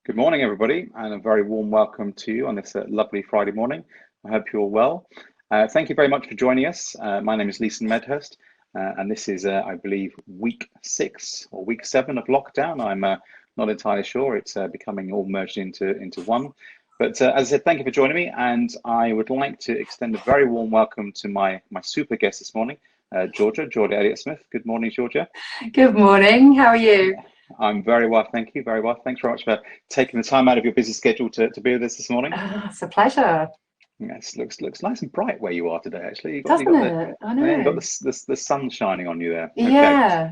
Good morning, everybody, and a very warm welcome to you on this lovely Friday morning. I hope you're well. Thank you very much for joining us. My name is Leeson Medhurst, and this is, I believe, week 6 or week 7 of lockdown. I'm not entirely sure. It's becoming all merged into one. But as I said, thank you for joining me, and I would like to extend a very warm welcome to my super guest this morning, Georgia Elliott-Smith. Good morning, Georgia. Good morning. How are you? I'm very well, thank you. Very well. Thanks very much for taking the time out of your busy schedule to be with us this morning. It's a pleasure. Yes, looks nice and bright where you are today. Actually, Doesn't it? I know. You got the sun shining on you there. Yeah.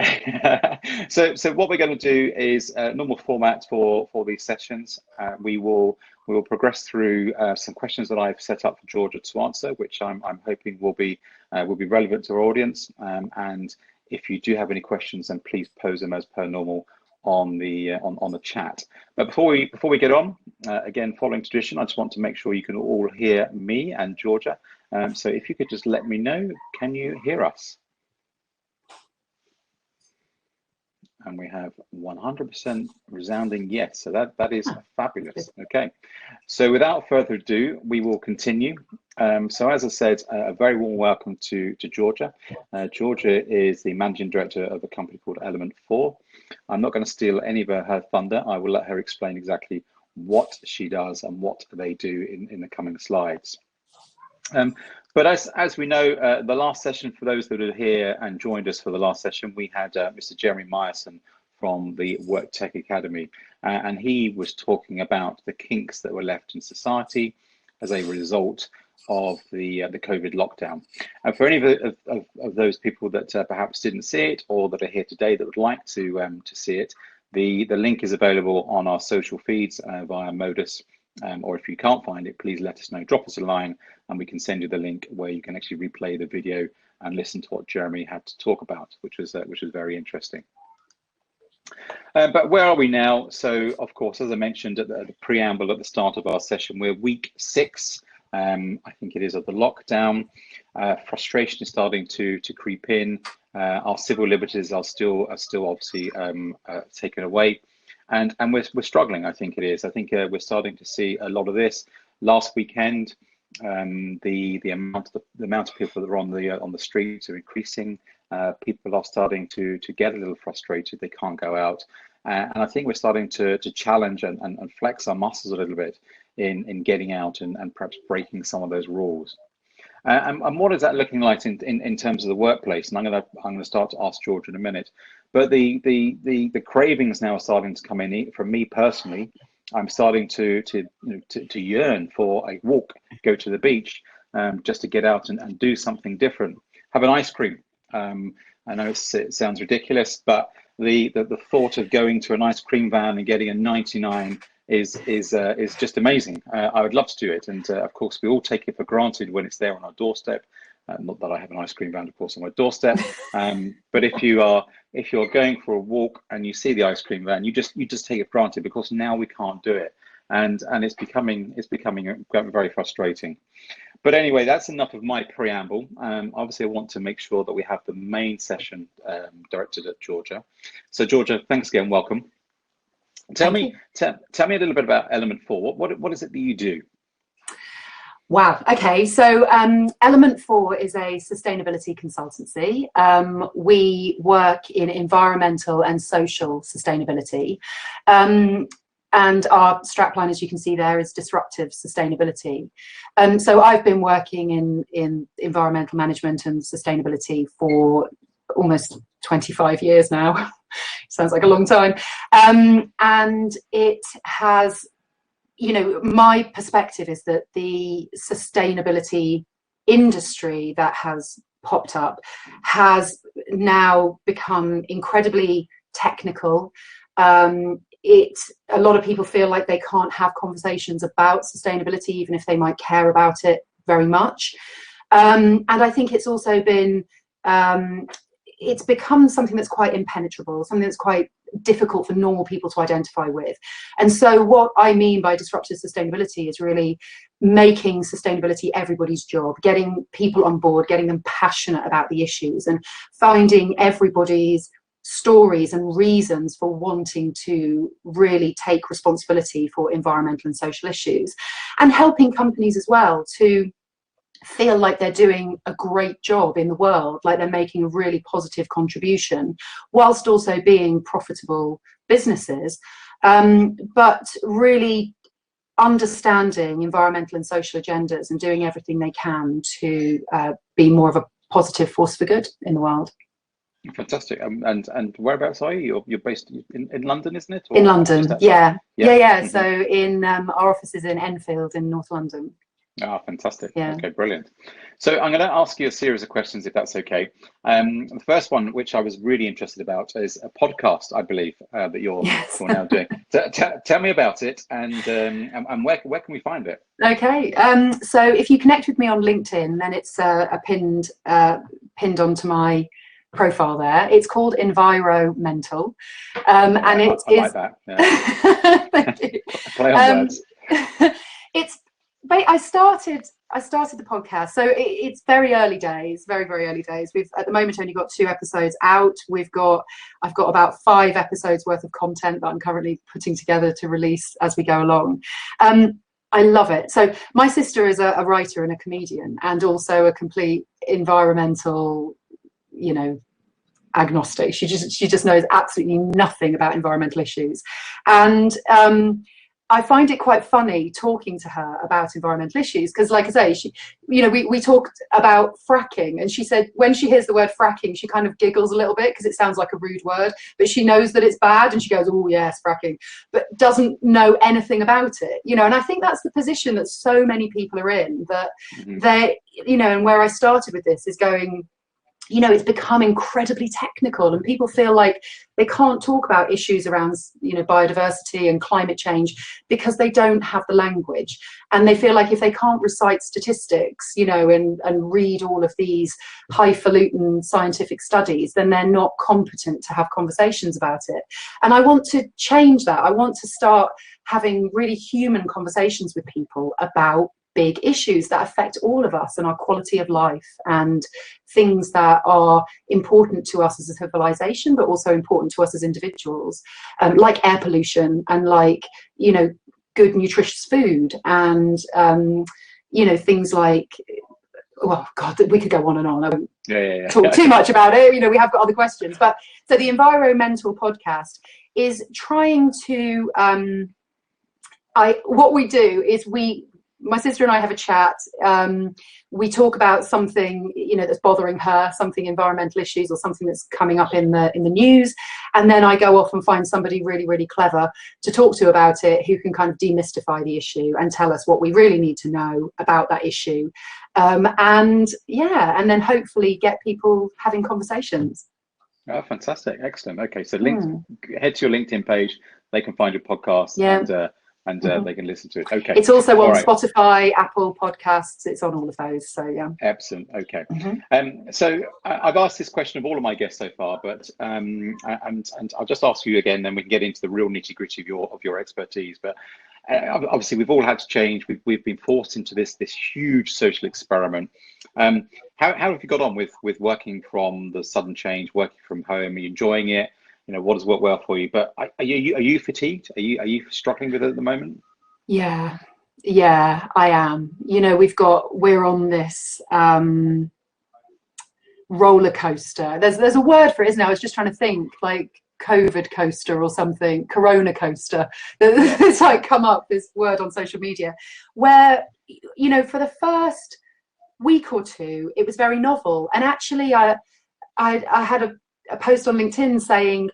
Okay. So what we're going to do is normal format for these sessions. We will progress through some questions that I've set up for Georgia to answer, which I'm hoping will be relevant to our audience. And if you do have any questions, then please pose them as per normal on the chat. But before we get on, again, following tradition, I just want to make sure you can all hear me and Georgia. So if you could just let me know, can you hear us? And we have 100% resounding yes, so that is fabulous. Okay, so without further ado, we will continue. So as I said, a very warm welcome to Georgia. Georgia is the managing director of a company called Element 4. I'm not going to steal any of her thunder. I will let her explain exactly what she does and what they do in the coming slides. But as we know, the last session, for those that are here and joined us for the last session, we had Mr. Jeremy Myerson from the Work Tech Academy, and he was talking about the kinks that were left in society as a result of the COVID lockdown. And for any of those people that perhaps didn't see it or that are here today that would like to see it, the link is available on our social feeds via Modus. Or if you can't find it, please let us know. Drop us a line and we can send you the link where you can actually replay the video and listen to what Jeremy had to talk about, which was very interesting. But where are we now? So, of course, as I mentioned at the preamble at the start of our session, we're week 6. I think it is, of the lockdown. Frustration is starting to creep in. Our civil liberties are still obviously taken away. And we're struggling, I think it is. I think we're starting to see a lot of this. Last weekend, the amount of people that are on the streets are increasing. People are starting to get a little frustrated. They can't go out, and I think we're starting to challenge and flex our muscles a little bit in getting out and perhaps breaking some of those rules. And what is that looking like in terms of the workplace? And I'm going to start to ask George in a minute. But the cravings now are starting to come in. For me personally, I'm starting to yearn for a walk, go to the beach, just to get out and do something different. Have an ice cream. I know it sounds ridiculous, but the thought of going to an ice cream van and getting a 99 is just amazing. I would love to do it, and of course we all take it for granted when it's there on our doorstep. Not that I have an ice cream van, of course, on my doorstep. But if you're going for a walk and you see the ice cream van, you just take it for granted because now we can't do it, and it's becoming very frustrating. But anyway, that's enough of my preamble. Obviously, I want to make sure that we have the main session directed at Georgia. So Georgia, thanks again. Welcome. Tell me a little bit about Element 4. What is it that you do? Wow. Okay. So Element 4 is a sustainability consultancy. We work in environmental and social sustainability. And our strapline, as you can see there, is disruptive sustainability. So I've been working in environmental management and sustainability for almost 25 years now. Sounds like a long time. And it has, my perspective is that the sustainability industry that has popped up has now become incredibly technical. A lot of people feel like they can't have conversations about sustainability, even if they might care about it very much. And I think it's also been, it's become something that's quite impenetrable, something that's quite difficult for normal people to identify with. And so what I mean by disruptive sustainability is really making sustainability everybody's job, getting people on board, getting them passionate about the issues, and finding everybody's stories and reasons for wanting to really take responsibility for environmental and social issues, and helping companies as well to feel like they're doing a great job in the world, like they're making a really positive contribution, whilst also being profitable businesses, but really understanding environmental and social agendas and doing everything they can to be more of a positive force for good in the world. Fantastic. And whereabouts are you? You're based in London, isn't it? Or in London, yeah. Mm-hmm. So in our office is in Enfield in North London. Ah, fantastic. Yeah. Okay, brilliant. So I'm going to ask you a series of questions, if that's okay. The first one, which I was really interested about, is a podcast, I believe, that you're now doing. Tell me about it, and where can we find it? Okay. So if you connect with me on LinkedIn, then it's pinned onto my profile there. It's called Enviromental, and it is. I like that. Yeah. Thank you. Play on words. I started the podcast, so it's very early days, very early days. We've at the moment only got 2 episodes out. I've got about 5 episodes worth of content that I'm currently putting together to release as we go along. I love it. So my sister is a writer and a comedian, and also a complete environmental, agnostic. She just knows absolutely nothing about environmental issues, and I find it quite funny talking to her about environmental issues, because, like I say, we talked about fracking, and she said when she hears the word fracking, she kind of giggles a little bit because it sounds like a rude word, but she knows that it's bad, and she goes, "Oh yes, fracking," but doesn't know anything about it, And I think that's the position that so many people are in, that they, and where I started with this is going, it's become incredibly technical, and people feel like they can't talk about issues around, biodiversity and climate change because they don't have the language, and they feel like if they can't recite statistics, and read all of these highfalutin scientific studies, then they're not competent to have conversations about it. And I want to change that. I want to start having really human conversations with people about big issues that affect all of us and our quality of life, and things that are important to us as a civilization, but also important to us as individuals, like air pollution, and like, good nutritious food, and things like, well, God, we could go on and on. I won't talk too much about it. We have got other questions, but so the Enviromental podcast is trying to what we do is my sister and I have a chat. We talk about something, that's bothering her, something environmental issues, or something that's coming up in the news, and then I go off and find somebody really, really clever to talk to about it, who can kind of demystify the issue and tell us what we really need to know about that issue, and then hopefully get people having conversations. Oh, fantastic! Excellent. Okay, so head to your LinkedIn page. They can find your podcast, and they can listen to it. Okay. It's also on Spotify, Apple Podcasts. It's on all of those. So yeah. Excellent. Okay. So I've asked this question of all of my guests so far, but and I'll just ask you again, then we can get into the real nitty gritty of your expertise. But obviously, we've all had to change. We've been forced into this huge social experiment. How have you got on with working from the sudden change, working from home? Are you enjoying it? What has worked well for you? But are you fatigued? Are you struggling with it at the moment? Yeah, I am. We're on this roller coaster. There's a word for it, isn't there? I was just trying to think, like COVID coaster or something, Corona coaster. It's like come up, this word on social media, where for the first week or 2, it was very novel. And actually, I had a post on LinkedIn saying,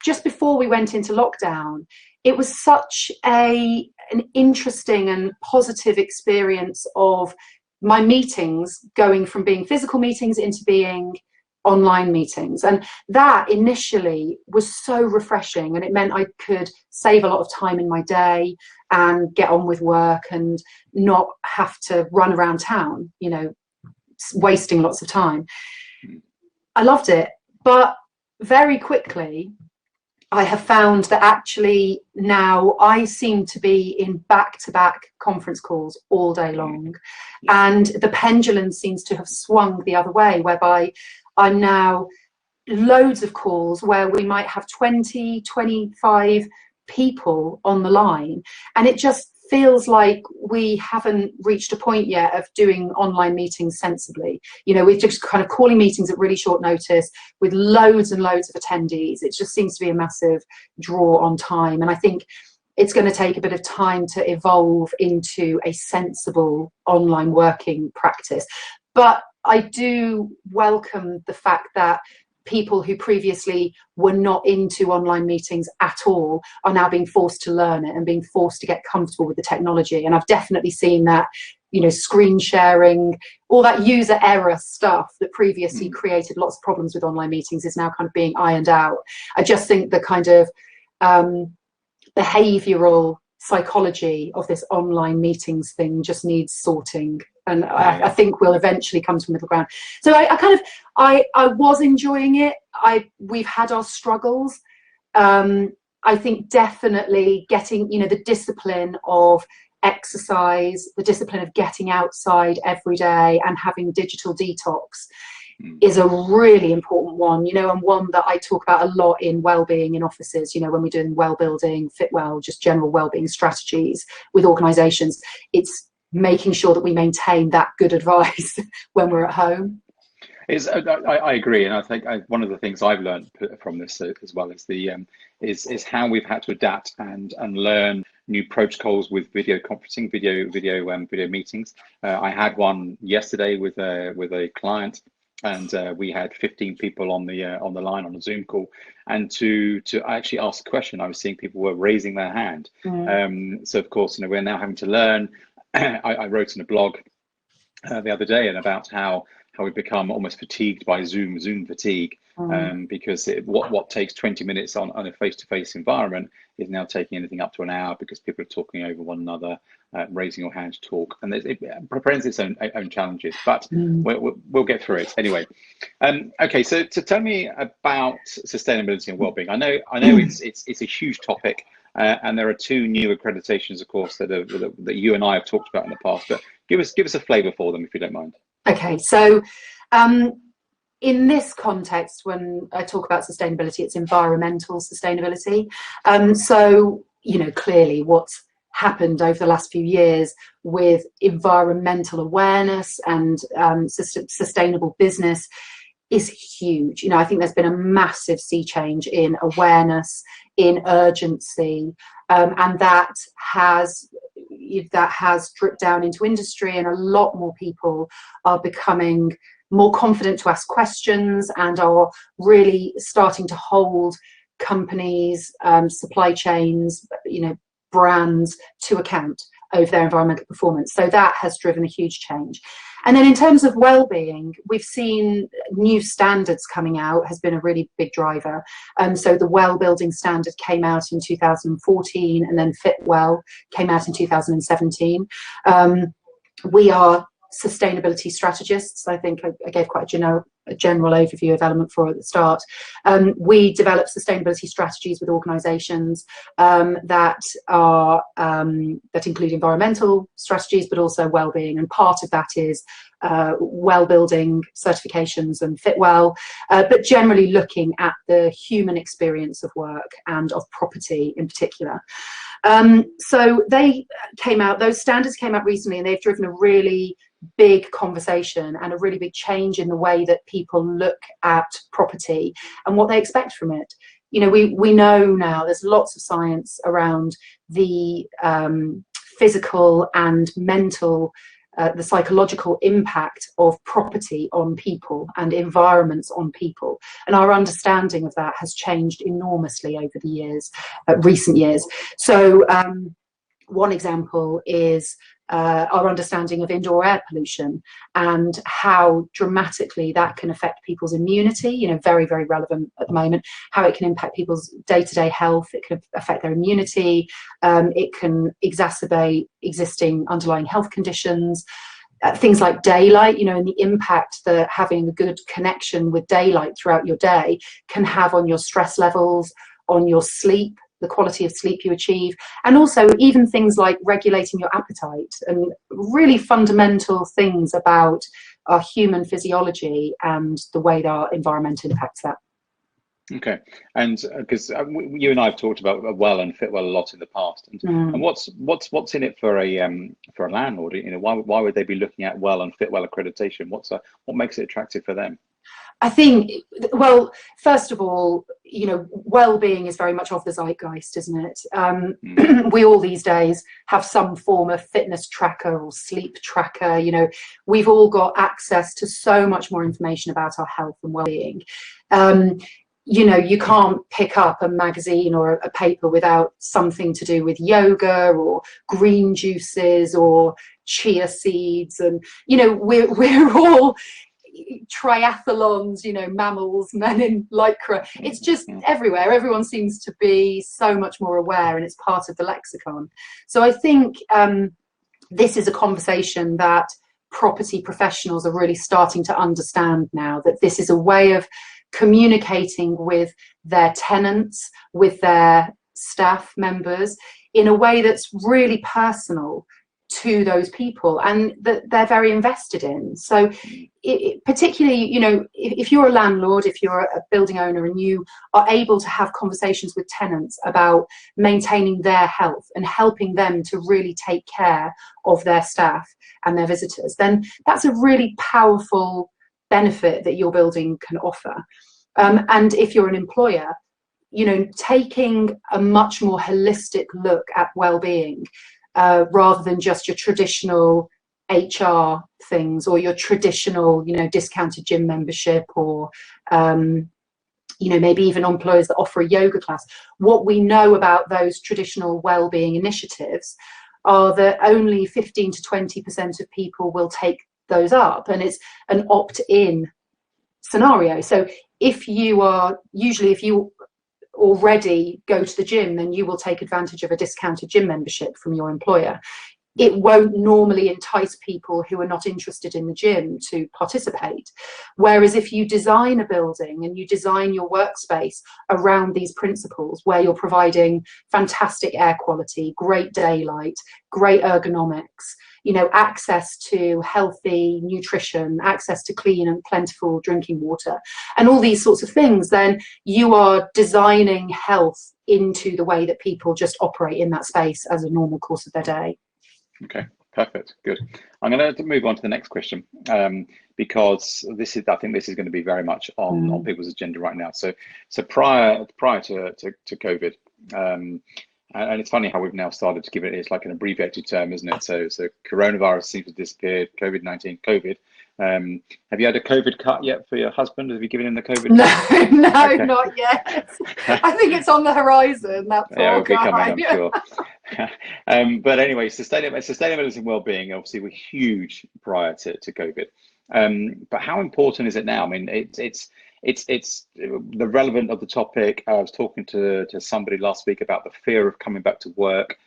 just before we went into lockdown, it was such an interesting and positive experience of my meetings going from being physical meetings into being online meetings, and that initially was so refreshing, and it meant I could save a lot of time in my day and get on with work and not have to run around town, wasting lots of time. I loved it, but very quickly I have found that actually now I seem to be in back-to-back conference calls all day long, and the pendulum seems to have swung the other way, whereby I'm now loads of calls where we might have 20, 25 people on the line, and it just feels like we haven't reached a point yet of doing online meetings sensibly. You know, we're just kind of calling meetings at really short notice with loads and loads of attendees. It just seems to be a massive draw on time, and I think it's going to take a bit of time to evolve into a sensible online working practice. But I do welcome the fact that people who previously were not into online meetings at all are now being forced to learn it and being forced to get comfortable with the technology. And I've definitely seen that, you know, screen sharing, all that user error stuff that previously created lots of problems with online meetings is now kind of being ironed out. I just think the kind of behavioral psychology of this online meetings thing just needs sorting, and I think we'll eventually come to a middle ground. So I was enjoying it. We've had our struggles. I think definitely getting, you know, the discipline of exercise, the discipline of getting outside every day and having digital detox is a really important one, you know, and one that I talk about a lot in wellbeing in offices, you know, when we're doing well building, fit well, just general wellbeing strategies with organizations. It's making sure that we maintain that good advice when we're at home. I agree, and I think one of the things I've learned from this as well is the is how we've had to adapt and learn new protocols with video conferencing, video meetings. I had one yesterday with a client, and we had 15 people on the line on a Zoom call, and to actually ask a question, I was seeing people were raising their hand. So of course, you know, we're now having to learn. I wrote in a blog the other day and about how we've become almost fatigued by Zoom fatigue, because what takes 20 minutes on a face-to-face environment is now taking anything up to an hour because people are talking over one another, raising your hand to talk, and it presents its own challenges, but we'll get through it anyway. Okay, so tell me about sustainability and well-being. I know it's a huge topic, and there are 2 new accreditations, of course, that you and I have talked about in the past, but give us a flavour for them if you don't mind. Okay, so in this context, when I talk about sustainability, it's environmental sustainability. So, you know, clearly what's happened over the last few years with environmental awareness and sustainable business is huge. You know, I think there's been a massive sea change in awareness, in urgency, and that has dripped down into industry, and a lot more people are becoming more confident to ask questions and are really starting to hold companies, supply chains, you know, brands to account over their environmental performance. So that has driven a huge change. And then in terms of well-being, we've seen new standards coming out has been a really big driver. So the Well Building Standard came out in 2014, and then Fitwell came out in 2017. We are sustainability strategists. I think I gave quite a general overview of Element 4 at the start. We develop sustainability strategies with organisations that include environmental strategies, but also well-being, and part of that is well-building certifications and Fitwell, but generally looking at the human experience of work and of property in particular. So they came out, those standards came out recently, and they've driven a really big conversation and a really big change in the way that people look at property and what they expect from it. You know, we know now there's lots of science around the physical and mental, the psychological impact of property on people and environments on people, and our understanding of that has changed enormously over the years, recent years. So one example is our understanding of indoor air pollution and how dramatically that can affect people's immunity, you know, very, very relevant at the moment, how it can impact people's day-to-day health, it can affect their immunity, it can exacerbate existing underlying health conditions, things like daylight, you know, and the impact that having a good connection with daylight throughout your day can have on your stress levels, on your sleep, the quality of sleep you achieve, and also even things like regulating your appetite and really fundamental things about our human physiology and the way that our environment impacts that. Okay, and because you and I have talked about well and fit well a lot in the past, and Mm. what's in it for a landlord? You know, why would they be looking at well and fit well accreditation? What makes it attractive for them? I think, well, first of all, you know, well-being is very much of the zeitgeist, isn't it? Mm, We all these days have some form of fitness tracker or sleep tracker. You know, we've all got access to so much more information about our health and well-being. Um, you know, you can't pick up a magazine or a paper without something to do with yoga or green juices or chia seeds, and you know, we're all triathlons, you know, mammals, men in lycra. It's just mm, everywhere. Everyone seems to be so much more aware, and it's part of the lexicon. So I think this is a conversation that property professionals are really starting to understand now, that this is a way of communicating with their tenants, with their staff members, in a way that's really personal to those people and that they're very invested in. So particularly, you know, if you're a landlord, if you're a building owner and you are able to have conversations with tenants about maintaining their health and helping them to really take care of their staff and their visitors, then that's a really powerful benefit that your building can offer. And if you're an employer, you know, taking a much more holistic look at well-being, rather than just your traditional HR things or your traditional, you know, discounted gym membership or, you know, maybe even employers that offer a yoga class. What we know about those traditional well-being initiatives are that only 15 to 20% of people will take those up, and it's an opt-in scenario. So if you already go to the gym, then you will take advantage of a discounted gym membership from your employer. It won't normally entice people who are not interested in the gym to participate. Whereas if you design a building and you design your workspace around these principles, where you're providing fantastic air quality, great daylight, great ergonomics, you know, access to healthy nutrition, access to clean and plentiful drinking water, and all these sorts of things, then you are designing health into the way that people just operate in that space as a normal course of their day. okay, perfect, good. I'm going to move on to the next question, because I think this is going to be very much on people's agenda right now. So prior to COVID. And it's funny how we've now started to give it's like an abbreviated term, isn't it? So coronavirus seems to have disappeared, COVID-19, COVID. Have you had a COVID cut yet for your husband? Have you given him the COVID cut? No, Okay. not yet. I think it's on the horizon, that Yeah, poor it'll be coming, guy. I'm sure. But anyway, sustainability and well-being obviously were huge prior to COVID. But how important is it now? I mean, it's the relevant of the topic. I was talking to somebody last week about the fear of coming back to work.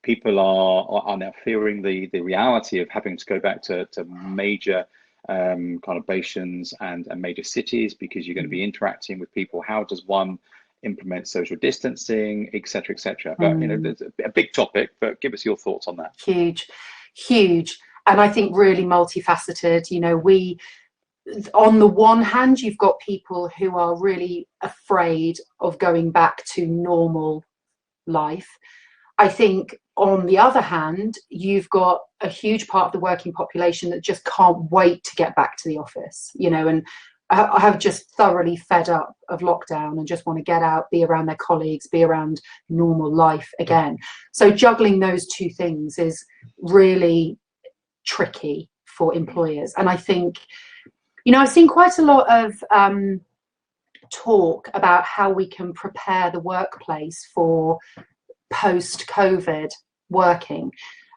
People are now fearing the reality of having to go back to major conurbations and major cities, because you're going to be interacting with people. How does one implement social distancing, etc., etc.? But you know, there's a big topic. But give us your thoughts on that. Huge, and I think really multifaceted. You know, on the one hand, you've got people who are really afraid of going back to normal life. I think on the other hand, you've got a huge part of the working population that just can't wait to get back to the office, you know, and I have just thoroughly fed up of lockdown and just want to get out, be around their colleagues, be around normal life again. So juggling those two things is really tricky for employers. And I think, you know, I've seen quite a lot of talk about how we can prepare the workplace for post-COVID working.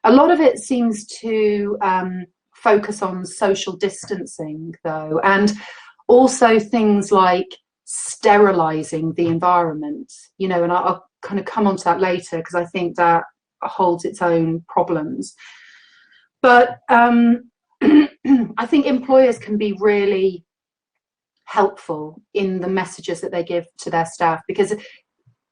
A lot of it seems to focus on social distancing, though, and also things like sterilizing the environment, you know, and I'll kind of come on to that later because I think that holds its own problems. But I think employers can be really helpful in the messages that they give to their staff, because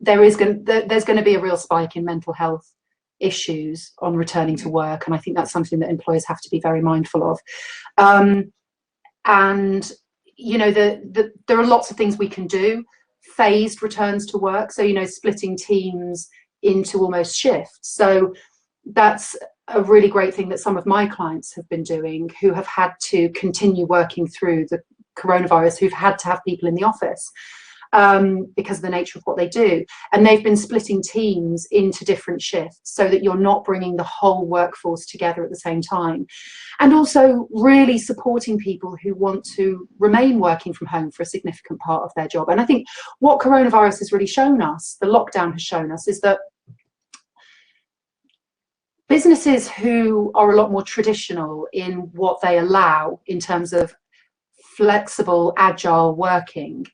there's going to be a real spike in mental health issues on returning to work, and I think that's something that employers have to be very mindful of. And you know, there are lots of things we can do. Phased returns to work, so, you know, splitting teams into almost shifts. So that's a really great thing that some of my clients have been doing, who have had to continue working through the coronavirus, who've had to have people in the office because of the nature of what they do. And they've been splitting teams into different shifts so that you're not bringing the whole workforce together at the same time. And also really supporting people who want to remain working from home for a significant part of their job. And I think what coronavirus has really shown us, the lockdown has shown us, is that businesses who are a lot more traditional in what they allow in terms of flexible, agile working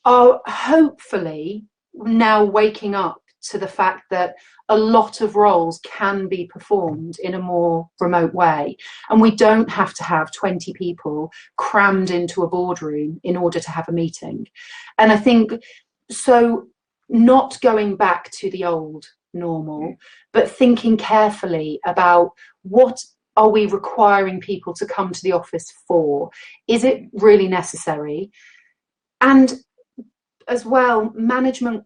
are hopefully now waking up to the fact that a lot of roles can be performed in a more remote way, and we don't have to have 20 people crammed into a boardroom in order to have a meeting. And I think, so not going back to the old normal, but thinking carefully about what are we requiring people to come to the office for? Is it really necessary? And as well, management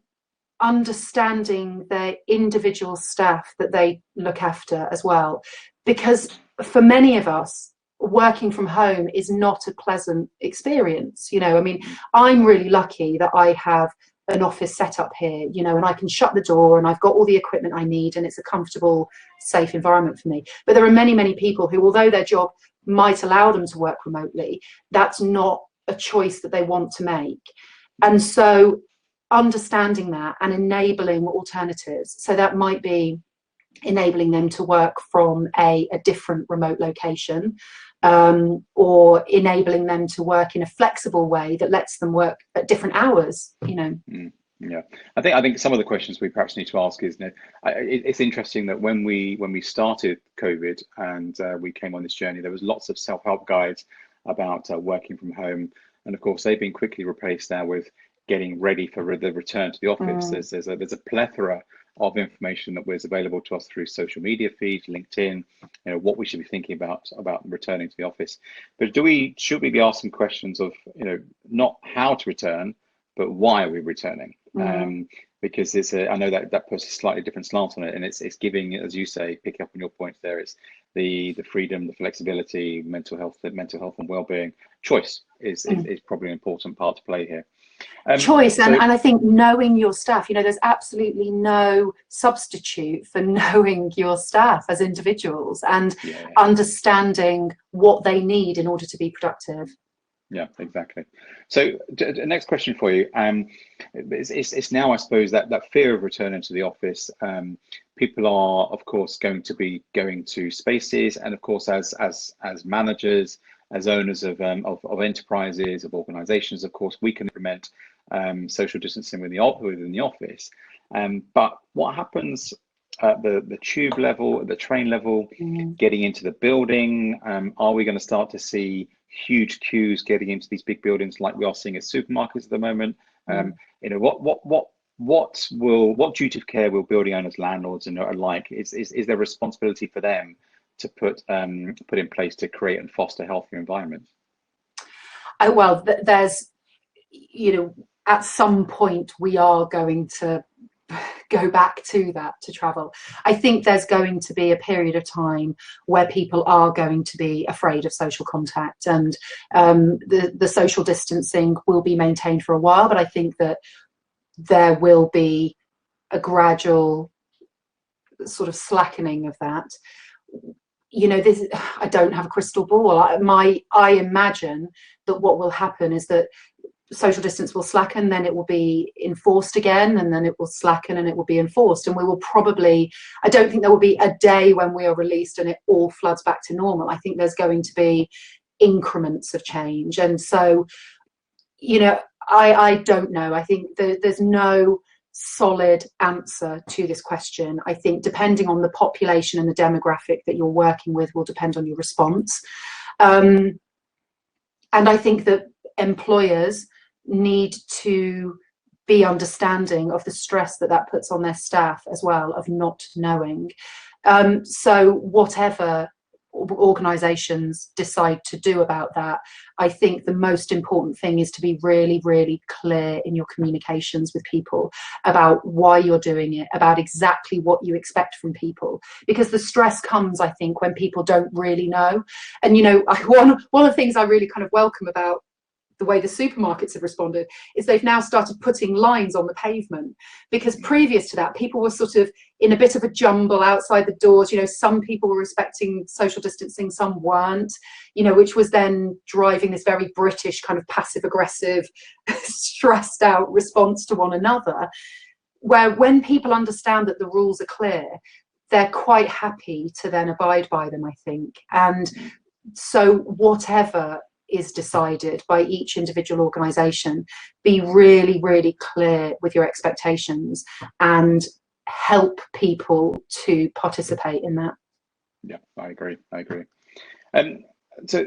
understanding their individual staff that they look after as well, because for many of us, working from home is not a pleasant experience. You know, I mean, I'm really lucky that I have an office set up here, you know, and I can shut the door and I've got all the equipment I need and it's a comfortable, safe environment for me. But there are many, many people who, although their job might allow them to work remotely, that's not a choice that they want to make. And so understanding that and enabling alternatives, so that might be enabling them to work from a different remote location, or enabling them to work in a flexible way that lets them work at different hours, you know. Yeah, I think some of the questions we perhaps need to ask is, you know, it's interesting that when we started COVID and we came on this journey, there was lots of self-help guides about working from home, and of course they've been quickly replaced now with getting ready for the return to the office. There's a plethora of information that was available to us through social media feeds, LinkedIn, you know, what we should be thinking about returning to the office. But should we be asking questions of, you know, not how to return, but why are we returning? Because I know that puts a slightly different slant on it, and it's giving, as you say, pick up on your point there, it's the freedom, the flexibility, mental health and well-being. Choice is probably an important part to play here. Choice, and I think knowing your staff, you know, there's absolutely no substitute for knowing your staff as individuals and understanding what they need in order to be productive. Yeah, exactly. So the next question for you, it's now, I suppose, that fear of returning to the office. People are, of course, going to be going to spaces, and of course, as managers, as owners of enterprises, of organizations, of course, we can implement social distancing within the office. But what happens at the tube level, at the train level, getting into the building? Are we going to start to see huge queues getting into these big buildings like we are seeing at supermarkets at the moment? You know, what duty of care will building owners, landlords, and alike, is there responsibility for them to put in place to create and foster healthier environments? Well, there's, you know, at some point we are going to go back to that, to travel. I think there's going to be a period of time where people are going to be afraid of social contact, and the social distancing will be maintained for a while, but I think that there will be a gradual sort of slackening of that. You know, I don't have a crystal ball. I imagine that what will happen is that social distance will slacken, then it will be enforced again, and then it will slacken and it will be enforced, and we will probably, I don't think there will be a day when we are released and it all floods back to normal. I think there's going to be increments of change. And so, you know, I don't know. I think there's no solid answer to this question. I think depending on the population and the demographic that you're working with will depend on your response. And I think that employers need to be understanding of the stress that puts on their staff as well, of not knowing. So whatever organizations decide to do about that, I think the most important thing is to be really, really clear in your communications with people about why you're doing it, about exactly what you expect from people, because the stress comes, I think, when people don't really know. And one of the things I really kind of welcome about the way the supermarkets have responded is they've now started putting lines on the pavement, because previous to that people were sort of in a bit of a jumble outside the doors. Some people were respecting social distancing, some weren't, which was then driving this very British kind of passive aggressive stressed out response to one another, where when people understand that the rules are clear, they're quite happy to then abide by them, I think. And so whatever is decided by each individual organisation, be really, really clear with your expectations and help people to participate in that. Yeah, I agree. So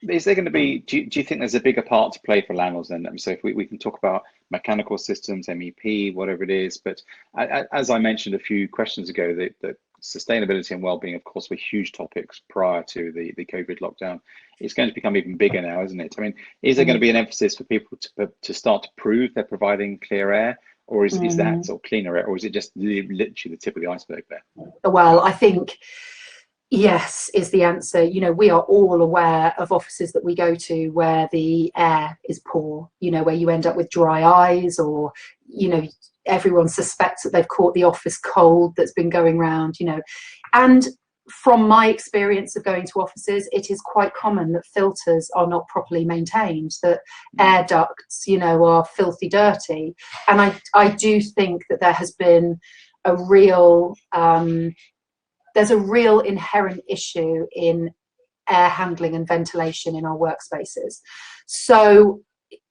is there going to be, do you think there's a bigger part to play for landlords then? So if we can talk about mechanical systems, MEP, whatever it is, but as I mentioned a few questions ago, that sustainability and well-being, of course, were huge topics prior to the COVID lockdown. It's going to become even bigger now, isn't it? I mean, is there going to be an emphasis for people to start to prove they're providing clear air, or is that sort of cleaner air, or is it just literally the tip of the iceberg there? Well, I think yes is the answer. We are all aware of offices that we go to where the air is poor, where you end up with dry eyes, or everyone suspects that they've caught the office cold that's been going around, and from my experience of going to offices, it is quite common that filters are not properly maintained, that air ducts, are filthy dirty. And I do think that there has been a real there's a real inherent issue in air handling and ventilation in our workspaces. So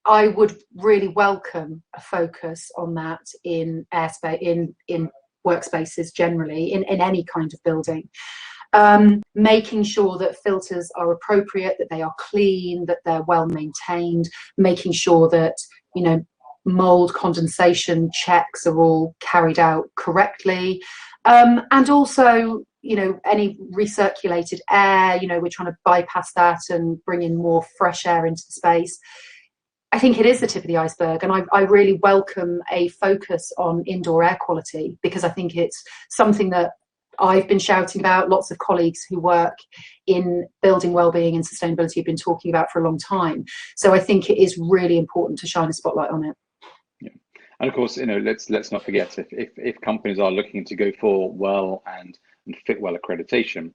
I would really welcome a focus on that in airspace, in workspaces generally, in any kind of building. Making sure that filters are appropriate, that they are clean, that they're well maintained, making sure that, mold condensation checks are all carried out correctly. And also, any recirculated air, we're trying to bypass that and bring in more fresh air into the space. I think it is the tip of the iceberg, and I really welcome a focus on indoor air quality, because I think it's something that I've been shouting about, lots of colleagues who work in building wellbeing and sustainability have been talking about for a long time. So I think it is really important to shine a spotlight on it. Yeah. And of course, let's not forget, if companies are looking to go for well and Fitwel accreditation,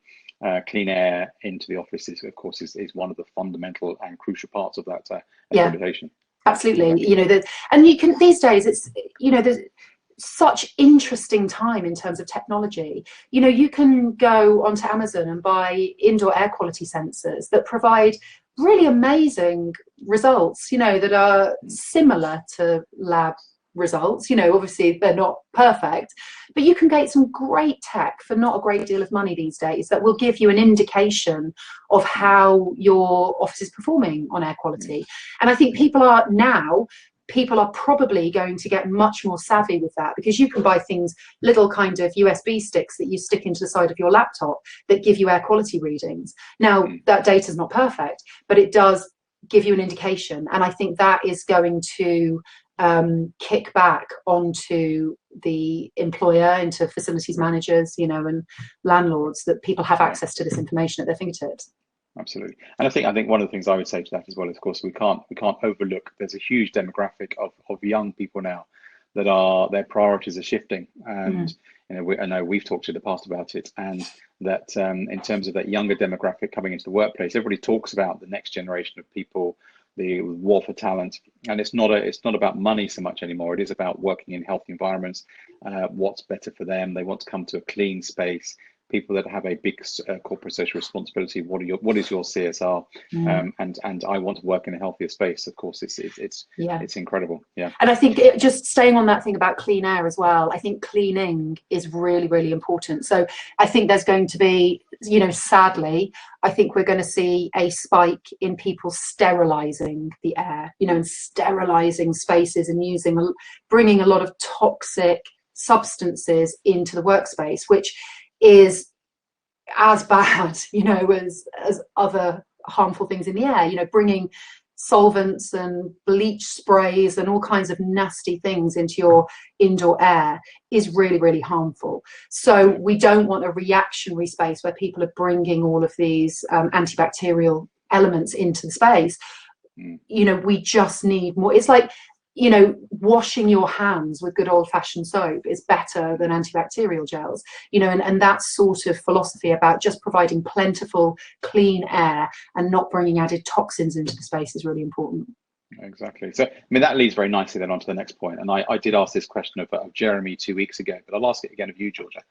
clean air into the offices, of course, is one of the fundamental and crucial parts of that accreditation. Yeah, absolutely. And you can, these days, it's, there's such interesting time in terms of technology. You can go onto Amazon and buy indoor air quality sensors that provide really amazing results, that are similar to lab results. Obviously they're not perfect, but you can get some great tech for not a great deal of money these days that will give you an indication of how your office is performing on air quality. And I think people are probably going to get much more savvy with that, because you can buy things, little kind of USB sticks that you stick into the side of your laptop that give you air quality readings. Now, that data is not perfect, but it does give you an indication. And I think that is going to kick back onto the employer, into facilities managers, and landlords, that people have access to this information at their fingertips. Absolutely. And I think one of the things I would say to that as well is, of course, we can't overlook, there's a huge demographic of young people now that their priorities are shifting. And I know we've talked in the past about it, and that in terms of that younger demographic coming into the workplace, everybody talks about the next generation of people, the war for talent, and it's not about money so much anymore. It is about working in healthy environments, what's better for them. They want to come to a clean space. People that have a big corporate social responsibility, what is your CSR? And I want to work in a healthier space. Of course, it's incredible. Yeah. And I think just staying on that thing about clean air as well, I think cleaning is really, really important. So I think there's going to be, sadly, I think we're going to see a spike in people sterilizing the air, and sterilizing spaces and bringing a lot of toxic substances into the workspace, which is as bad, as other harmful things in the air. Bringing solvents and bleach sprays and all kinds of nasty things into your indoor air is really, really harmful. So we don't want a reactionary space where people are bringing all of these antibacterial elements into the space. We just need more. It's like, washing your hands with good old-fashioned soap is better than antibacterial gels, and that sort of philosophy about just providing plentiful, clean air and not bringing added toxins into the space is really important. Exactly. So, that leads very nicely then on to the next point. And I did ask this question of Jeremy 2 weeks ago, but I'll ask it again of you, Georgia.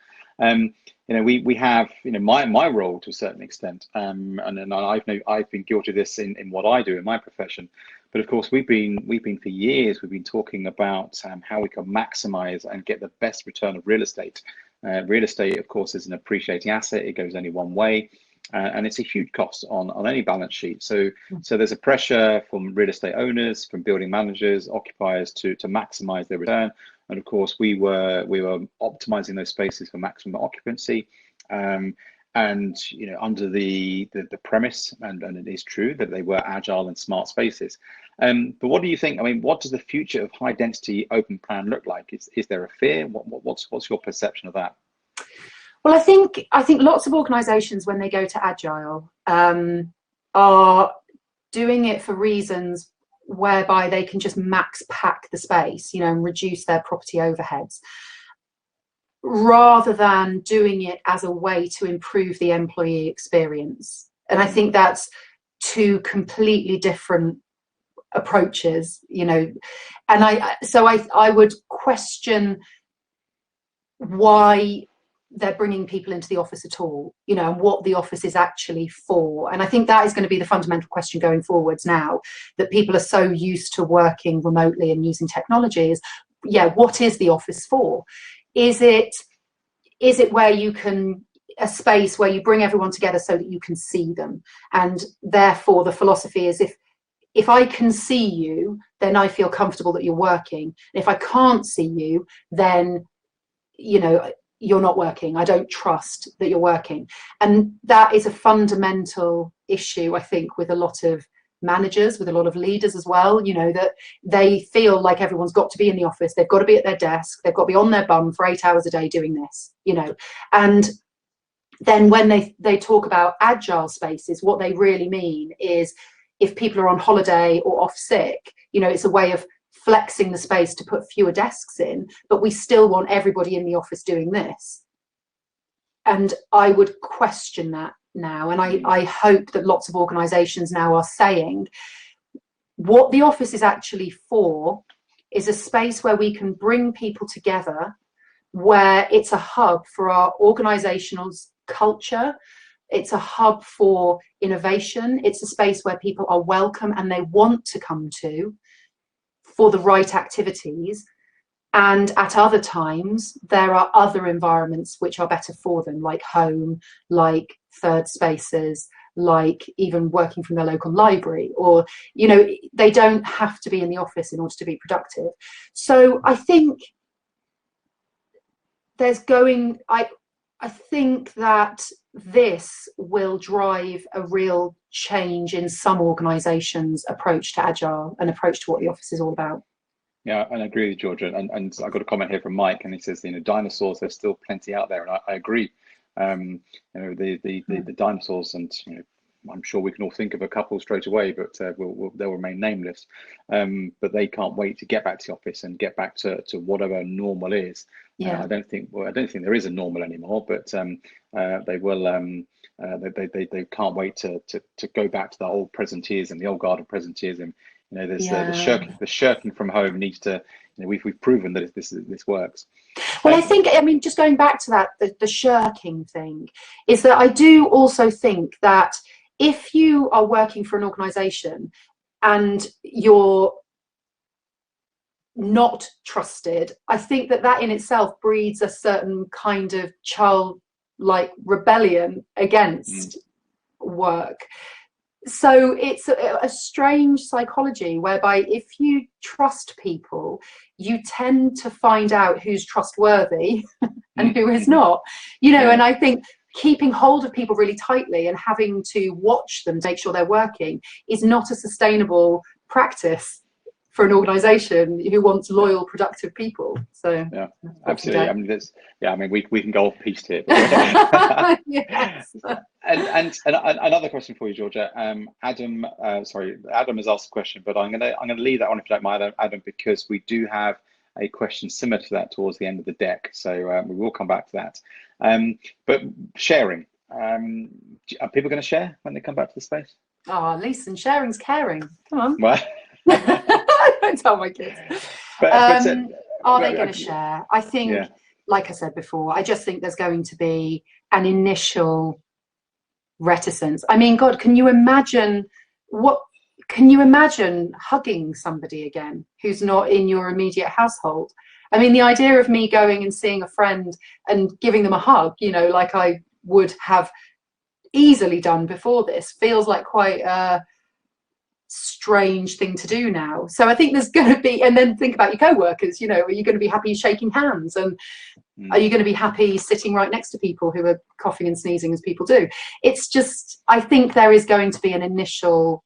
We have, my role to a certain extent, and I've been guilty of this in what I do in my profession. But of course, we've been for years, we've been talking about how we can maximize and get the best return of real estate. Real estate, of course, is an appreciating asset. It goes only one way. And it's a huge cost on any balance sheet. So there's a pressure from real estate owners, from building managers, occupiers to maximize their return. And of course, we were optimizing those spaces for maximum occupancy. And under the premise, and it is true that they were agile and smart spaces. But what do you think? What does the future of high density open plan look like? Is there a fear? What's your perception of that? Well, I think lots of organisations, when they go to agile, are doing it for reasons whereby they can just max pack the space, and reduce their property overheads, rather than doing it as a way to improve the employee experience. And I think that's two completely different approaches, and I would question why they're bringing people into the office at all, and what the office is actually for. And I think that is going to be the fundamental question going forwards now, that people are so used to working remotely and using technology is, what is the office for? Is it where you can, a space where you bring everyone together so that you can see them? And therefore the philosophy is, if I can see you, then I feel comfortable that you're working. And if I can't see you, then, you're not working. I don't trust that you're working. And that is a fundamental issue, I think, with a lot of managers, with a lot of leaders as well, that they feel like everyone's got to be in the office, they've got to be at their desk, they've got to be on their bum for 8 hours a day doing this, and then when they talk about agile spaces, what they really mean is, if people are on holiday or off sick, it's a way of flexing the space to put fewer desks in, but we still want everybody in the office doing this. And I would question that now, and I hope that lots of organisations now are saying what the office is actually for is a space where we can bring people together, where it's a hub for our organisational culture, it's a hub for innovation, it's a space where people are welcome and they want to come to for the right activities. And at other times, there are other environments which are better for them, like home, like third spaces, like even working from their local library, or, they don't have to be in the office in order to be productive. So I think I think that this will drive a real change in some organisations' approach to agile and approach to what the office is all about. Yeah, and I agree with Georgia. And I got a comment here from Mike, and he says, dinosaurs, there's still plenty out there, and I agree. The dinosaurs, and I'm sure we can all think of a couple straight away, but they'll remain nameless. But they can't wait to get back to the office and get back to whatever normal is. Yeah. I don't think there is a normal anymore, but they will. They can't wait to go back to the old presenteeism, the old guard of presenteeism. There's the shirking from home needs to. We've proven that this works. Well, I think, just going back to that, the shirking thing, is that I do also think that if you are working for an organisation and you're not trusted, I think that in itself breeds a certain kind of childlike rebellion against work. So it's a strange psychology whereby if you trust people, you tend to find out who's trustworthy and who is not, and I think keeping hold of people really tightly and having to watch them to make sure they're working is not a sustainable practice for an organization who wants loyal, productive people. So yeah, absolutely. I mean, I mean, we can go off piste here. But yes. And another question for you, Georgia. Adam has asked a question, but I'm gonna leave that one if you don't mind, Adam, because we do have a question similar to that towards the end of the deck. So we will come back to that. But sharing, are people going to share when they come back to the space? Oh, listen, sharing's caring. Come on. Well, I don't tell my kids. Are they going to share? I think, like I said before, I just think there's going to be an initial reticence. I mean, God, can you imagine hugging somebody again who's not in your immediate household? I mean, the idea of me going and seeing a friend and giving them a hug, you know, like I would have easily done before this, feels like quite a strange thing to do now. So I think there's going to be, and then think about your co-workers, you know, are you going to be happy shaking hands, and are you going to be happy sitting right next to people who are coughing and sneezing as people do? It's just, I think there is going to be an initial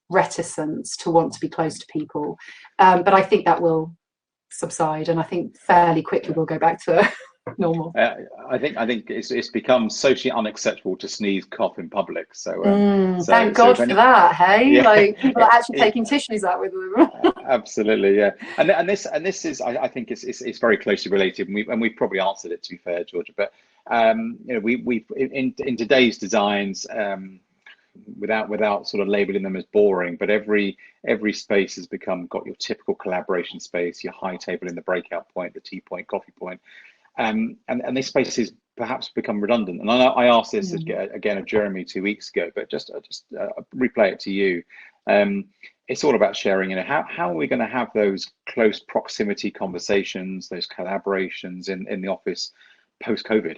reticence to want to be close to people, but I think that will subside, and I think fairly quickly we'll go back to normal. I think it's become socially unacceptable to sneeze, cough in public. So, thank God for that. Hey, like people are actually taking tissues out with them. Absolutely, yeah. And this is, I think it's very closely related, and we've probably answered it, to be fair, Georgia. But you know, we in today's designs, without sort of labeling them as boring, but every space has got your typical collaboration space, your high table in the breakout point, the tea point, coffee point. And these spaces perhaps become redundant. And I asked this again of Jeremy 2 weeks ago, but just replay it to you. It's all about sharing. You know, how are we going to have those close proximity conversations, those collaborations in the office post-COVID?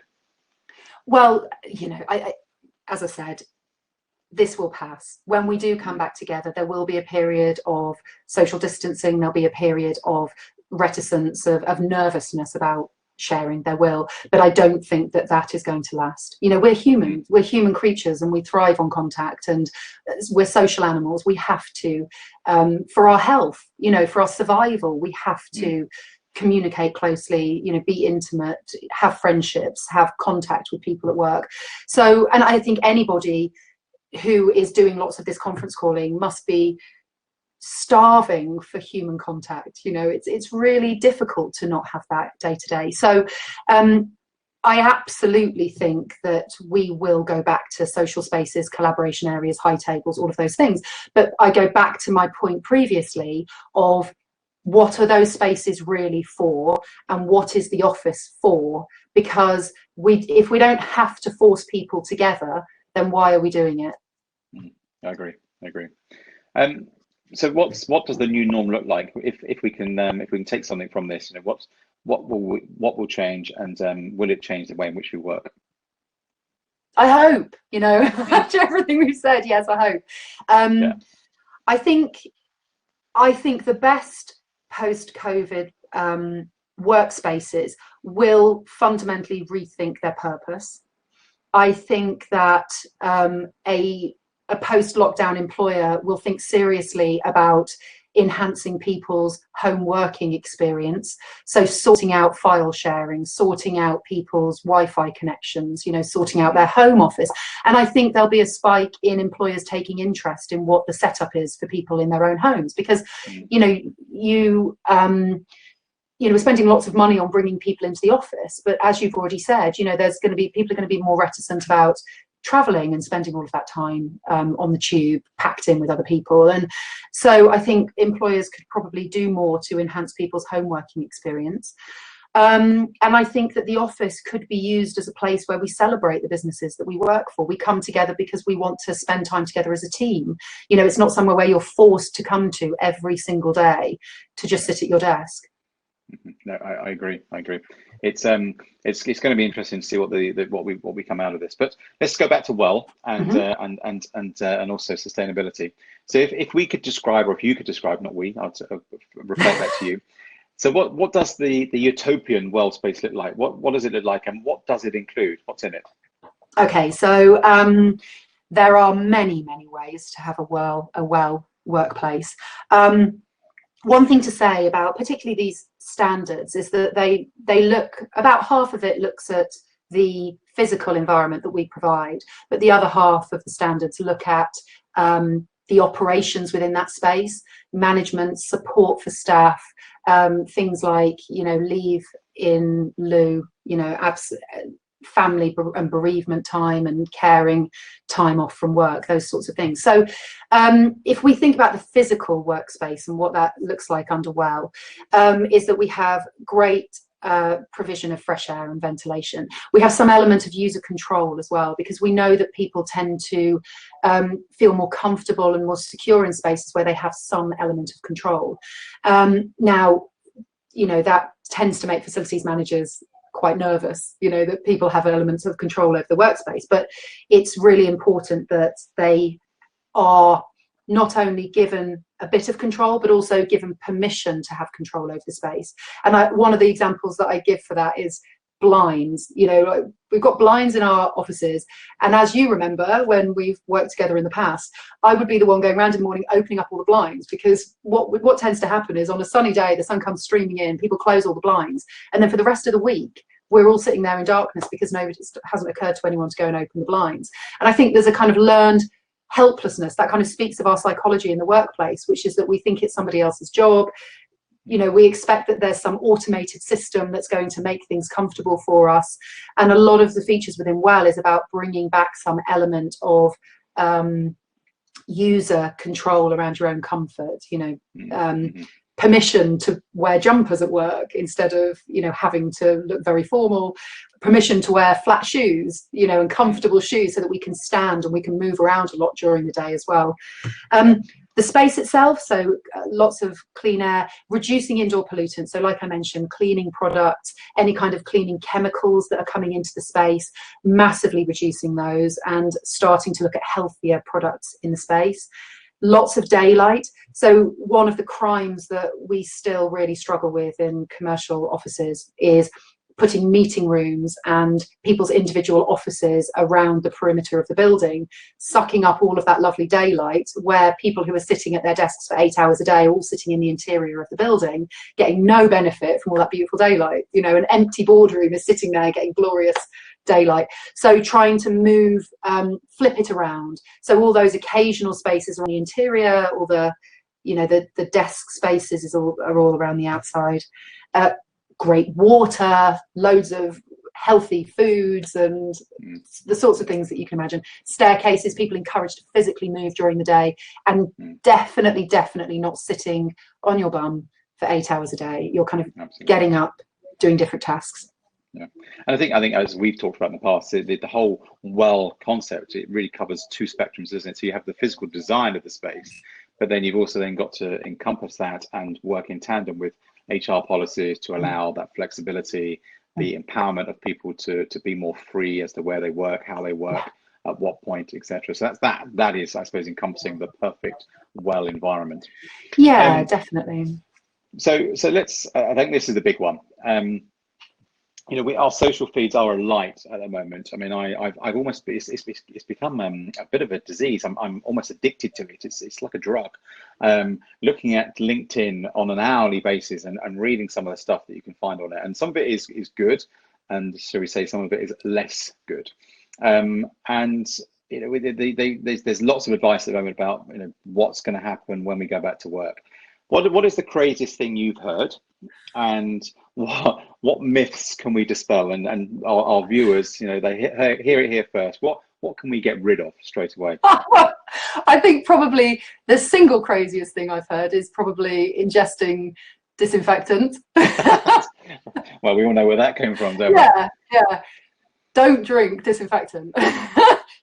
Well, you know, I as I said, this will pass. When we do come back together, there will be a period of social distancing. There'll be a period of reticence, of nervousness about sharing. There will, but I don't think that is going to last. You know, we're human creatures, and we thrive on contact, and we're social animals. We have to, for our health, you know, for our survival, we have to communicate closely, you know, be intimate, have friendships, have contact with people at work. So, and I think anybody who is doing lots of this conference calling must be starving for human contact. You know, it's really difficult to not have that day to day. So I absolutely think that we will go back to social spaces, collaboration areas, high tables, all of those things. But I go back to my point previously of what are those spaces really for, and what is the office for? Because if we don't have to force people together, then why are we doing it? I agree. So what does the new norm look like? If we can take something from this, you know, what will change, and will it change the way in which we work? I hope, you know, after everything we've said, yes, I hope. I think the best post-COVID workspaces will fundamentally rethink their purpose. I think that a post-lockdown employer will think seriously about enhancing people's home working experience. So sorting out file sharing, sorting out people's Wi-Fi connections, you know, sorting out their home office. And I think there'll be a spike in employers taking interest in what the setup is for people in their own homes, because, you know, we're spending lots of money on bringing people into the office, but as you've already said, you know, people are going to be more reticent about traveling and spending all of that time on the tube packed in with other people. And so I think employers could probably do more to enhance people's home working experience. And I think that the office could be used as a place where we celebrate the businesses that we work for. We come together because we want to spend time together as a team. You know, it's not somewhere where you're forced to come to every single day to just sit at your desk. No, I agree. It's going to be interesting to see what we come out of this. But let's go back to and also sustainability. So if we could describe, or if you could describe, not we, I'll reflect that to you. So what does the utopian world space look like? What does it look like, and what does it include? What's in it? Okay, so there are many ways to have a well workplace. One thing to say about particularly these standards is that they look, about half of it looks at the physical environment that we provide, but the other half of the standards look at the operations within that space, management, support for staff, things like, you know, leave in lieu, you know, family and bereavement time and caring time off from work, those sorts of things. So if we think about the physical workspace and what that looks like under WELL, is that we have great provision of fresh air and ventilation. We have some element of user control as well, because we know that people tend to feel more comfortable and more secure in spaces where they have some element of control. Now, you know, that tends to make facilities managers quite nervous, you know, that people have elements of control over the workspace, but it's really important that they are not only given a bit of control, but also given permission to have control over the space. And one of the examples that I give for that is blinds. You know, we've got blinds in our offices, and as you remember, when we've worked together in the past, I would be the one going around in the morning opening up all the blinds, because what tends to happen is on a sunny day the sun comes streaming in, people close all the blinds, and then for the rest of the week we're all sitting there in darkness because it hasn't occurred to anyone to go and open the blinds. And I think there's a kind of learned helplessness that kind of speaks of our psychology in the workplace, which is that we think it's somebody else's job. You know, we expect that there's some automated system that's going to make things comfortable for us. And a lot of the features within WELL is about bringing back some element of user control around your own comfort, you know, permission to wear jumpers at work instead of, you know, having to look very formal, permission to wear flat shoes, you know, and comfortable shoes so that we can stand and we can move around a lot during the day as well. The space itself, so lots of clean air, reducing indoor pollutants. So like I mentioned, cleaning products, any kind of cleaning chemicals that are coming into the space, massively reducing those and starting to look at healthier products in the space. Lots of daylight. So one of the crimes that we still really struggle with in commercial offices is putting meeting rooms and people's individual offices around the perimeter of the building, sucking up all of that lovely daylight, where people who are sitting at their desks for 8 hours a day, all sitting in the interior of the building, getting no benefit from all that beautiful daylight. You know, an empty boardroom is sitting there getting glorious daylight. So trying to move, flip it around. So all those occasional spaces on the interior, or the, you know, the desk spaces are all around the outside. Great water, loads of healthy foods, and the sorts of things that you can imagine. Staircases, people encouraged to physically move during the day, and definitely not sitting on your bum for 8 hours a day. You're kind of getting up, doing different tasks. Yeah, and I think as we've talked about in the past, the whole WELL concept, it really covers two spectrums, doesn't it? So you have the physical design of the space, but then you've also then got to encompass that and work in tandem with HR policies to allow that flexibility, the empowerment of people to be more free as to where they work, how they work, at what point, etc. So that is, I suppose, encompassing the perfect WELL environment. Yeah, definitely. So let's. I think this is the big one. You know, our social feeds are a light at the moment. I mean, I've almost, it's become a bit of a disease. I'm almost addicted to it. It's like a drug. Looking at LinkedIn on an hourly basis and reading some of the stuff that you can find on it, and some of it is good, and shall we say, some of it is less good. And you know, there's lots of advice at the moment about, you know, what's going to happen when we go back to work. What is the craziest thing you've heard, and what myths can we dispel? And our viewers, you know, they hear it here first. What can we get rid of straight away? I think probably the single craziest thing I've heard is probably ingesting disinfectant. Well, we all know where that came from, don't we? Yeah. Don't drink disinfectant.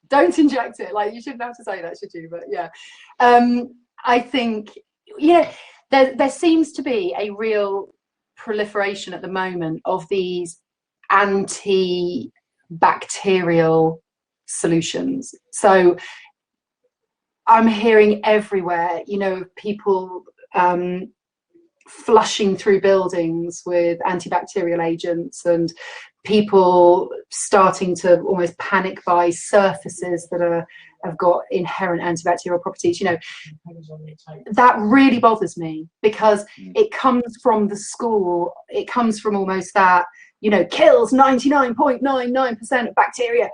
Don't inject it. Like, you shouldn't have to say that, should you? But yeah, I think, yeah, there seems to be a real proliferation at the moment of these antibacterial solutions. So I'm hearing everywhere, you know, people flushing through buildings with antibacterial agents, and people starting to almost panic buy surfaces that have got inherent antibacterial properties. You know, that really bothers me, because it comes from the school, it comes from almost that, you know, kills 99.99% of bacteria.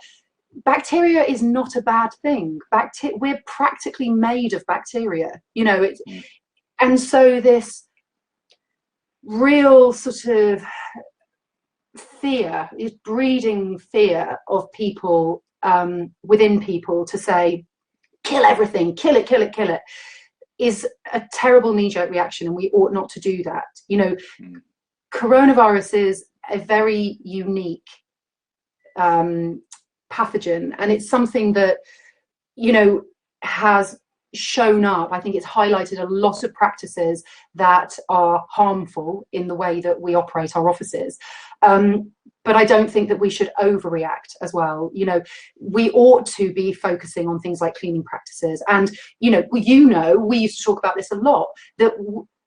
Bacteria is not a bad thing. We're practically made of bacteria, you know. And so this real sort of fear is breeding fear of people, within people, to say, kill everything, kill it, kill it, kill it, is a terrible knee-jerk reaction, and we ought not to do that. You know, coronavirus is a very unique pathogen, and it's something that, you know, has shown up. I think it's highlighted a lot of practices that are harmful in the way that we operate our offices. But I don't think that we should overreact as well. You know, we ought to be focusing on things like cleaning practices. And, you know, we used to talk about this a lot, that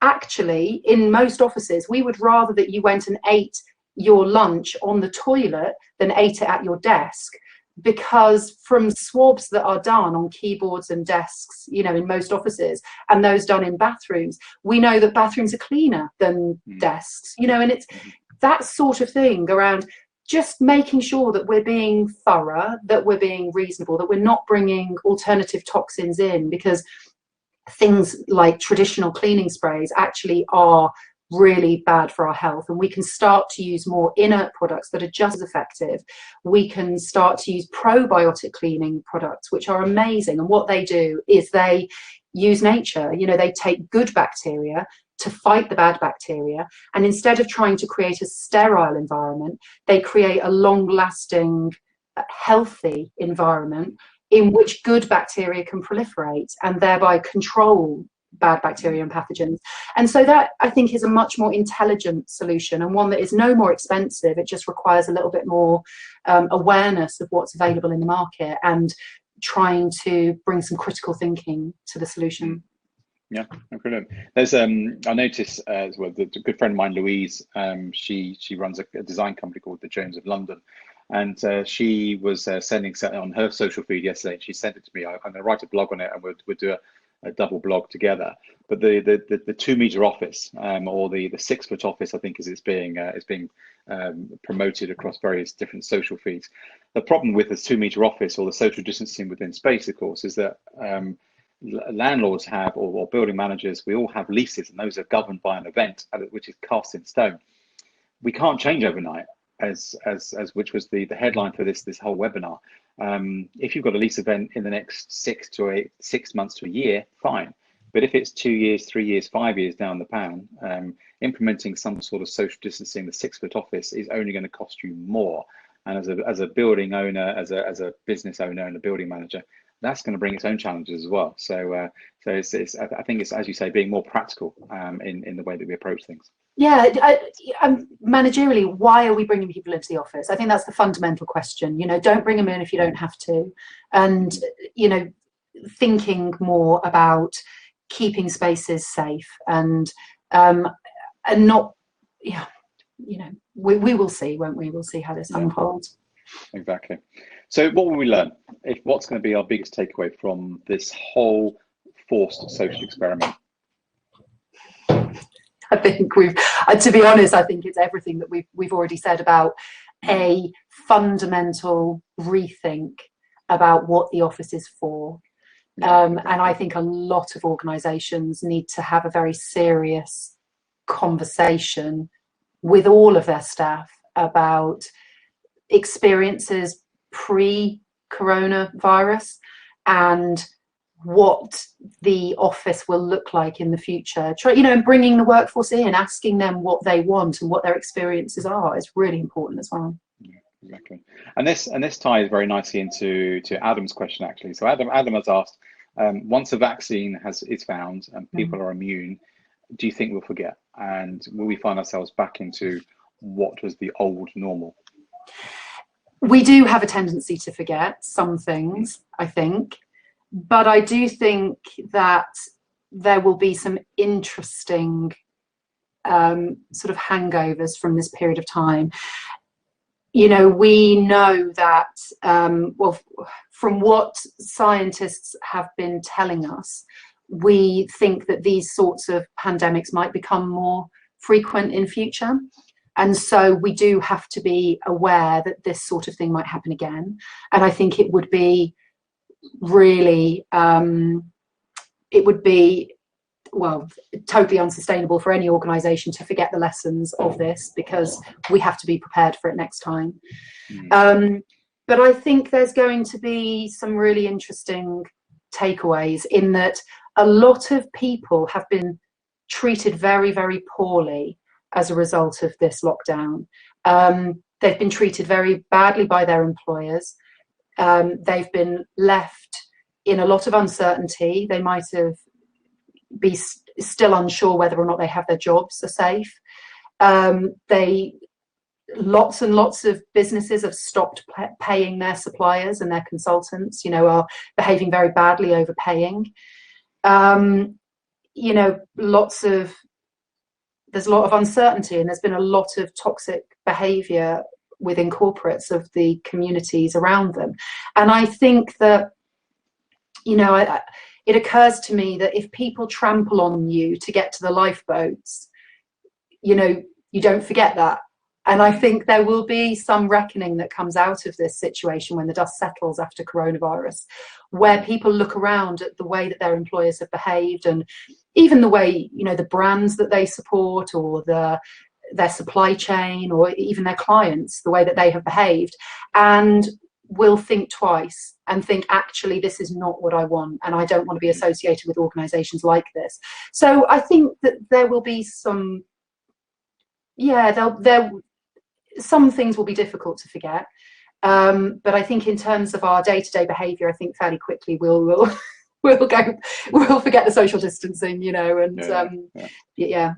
actually in most offices, we would rather that you went and ate your lunch on the toilet than ate it at your desk. Because from swabs that are done on keyboards and desks, you know, in most offices, and those done in bathrooms, we know that bathrooms are cleaner than desks, you know. And it's that sort of thing around just making sure that we're being thorough, that we're being reasonable, that we're not bringing alternative toxins in, because things like traditional cleaning sprays actually are really bad for our health, and we can start to use more inert products that are just as effective. We can start to use probiotic cleaning products, which are amazing, and what they do is they use nature. You know, they take good bacteria to fight the bad bacteria, and instead of trying to create a sterile environment, they create a long-lasting, healthy environment in which good bacteria can proliferate and thereby control bad bacteria and pathogens. And so that, I think, is a much more intelligent solution, and one that is no more expensive. It just requires a little bit more awareness of what's available in the market, and trying to bring some critical thinking to the solution. Yeah, brilliant. There's I noticed as well, the good friend of mine, Louise, she runs a design company called the Jones of London, and she was sending on her social feed yesterday, and she sent it to me. I'm going to write a blog on it, and we'll do a double blog together. But the 2 meter office, or the 6 foot office, I think, is being promoted across various different social feeds. The problem with the 2 meter office, or the social distancing within space, of course, is that landlords have, or building managers, we all have leases, and those are governed by an event which is cast in stone. We can't change overnight, as which was the headline for this whole webinar. If you've got a lease event in the next 6 months to a year, fine. But if it's 2 years, 3 years, 5 years down the pan, implementing some sort of social distancing, the 6 foot office is only going to cost you more. And as a building owner, as a business owner and a building manager, that's going to bring its own challenges as well. So I think it's, as you say, being more practical in the way that we approach things. Yeah, managerially, why are we bringing people into the office? I think that's the fundamental question. You know, don't bring them in if you don't have to. And, you know, thinking more about keeping spaces safe, and not, yeah, you know, we will see, won't we? We'll see how this unfolds. Exactly. So what will we learn? What's going to be our biggest takeaway from this whole forced social experiment? I think to be honest, I think it's everything that we've already said about a fundamental rethink about what the office is for. And I think a lot of organisations need to have a very serious conversation with all of their staff about experiences pre-coronavirus and what the office will look like in the future. You know, and bringing the workforce in, asking them what they want and what their experiences are is really important as well. Yeah, exactly. And this ties very nicely into Adam's question, actually. So Adam has asked, once a vaccine is found and people are immune, do you think we'll forget? And will we find ourselves back into what was the old normal? We do have a tendency to forget some things, I think. But I do think that there will be some interesting sort of hangovers from this period of time. You know, we know that, well, from what scientists have been telling us, we think that these sorts of pandemics might become more frequent in future. And so we do have to be aware that this sort of thing might happen again. And I think it would be really, it would be, well, totally unsustainable for any organisation to forget the lessons of this, because we have to be prepared for it next time. But I think there's going to be some really interesting takeaways in that a lot of people have been treated very, very poorly as a result of this lockdown. They've been treated very badly by their employers. They've been left in a lot of uncertainty. They might have be still unsure whether or not they have their jobs are safe. Lots and lots of businesses have stopped paying their suppliers, and their consultants, you know, are behaving very badly, overpaying. You know, there's a lot of uncertainty, and there's been a lot of toxic behavior within corporates of the communities around them. And I think that, you know, it occurs to me that if people trample on you to get to the lifeboats, you know, you don't forget that. And I think there will be some reckoning that comes out of this situation when the dust settles after coronavirus, where people look around at the way that their employers have behaved, and even the way, you know, the brands that they support, or their supply chain, or even their clients, the way that they have behaved, and will think twice and think, actually, this is not what I want, and I don't want to be associated with organizations like this. So I think that there will be some, some things will be difficult to forget, but I think in terms of our day-to-day behavior, I think fairly quickly we'll forget the social distancing, you know, and yeah.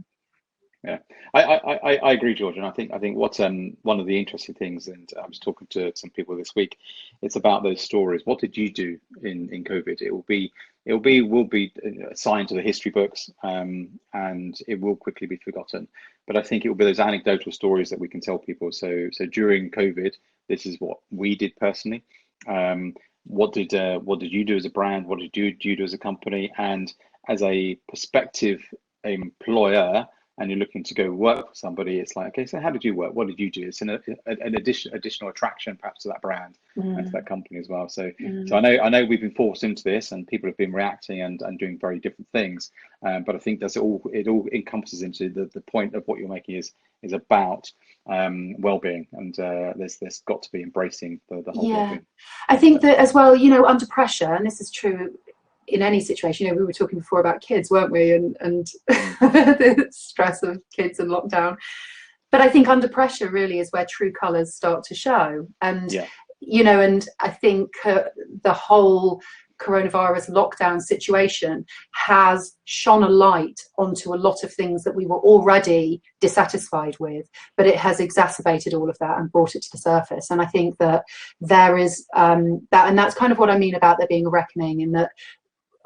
I agree, George, and I think what's one of the interesting things, and I was talking to some people this week, it's about those stories. What did you do in COVID? It will be assigned to the history books, and it will quickly be forgotten. But I think it will be those anecdotal stories that we can tell people. So during COVID, this is what we did personally. What did you do as a brand? What did you do as a company? And as a prospective employer, and you're looking to go work for somebody, it's like, okay, so how did you work? What did you do? It's an additional attraction perhaps to that brand and to that company as well. So I know we've been forced into this, and people have been reacting and doing very different things. But I think it all encompasses into the point of what you're making is about well-being, and there's got to be embracing the whole well-being. I think that as well, you know, under pressure, and this is true in any situation, you know, we were talking before about kids, weren't we, and the stress of kids and lockdown, but I think under pressure really is where true colours start to show. And you know, and I think the whole coronavirus lockdown situation has shone a light onto a lot of things that we were already dissatisfied with, but it has exacerbated all of that and brought it to the surface. And I think that there is that, and that's kind of what I mean about there being a reckoning, in that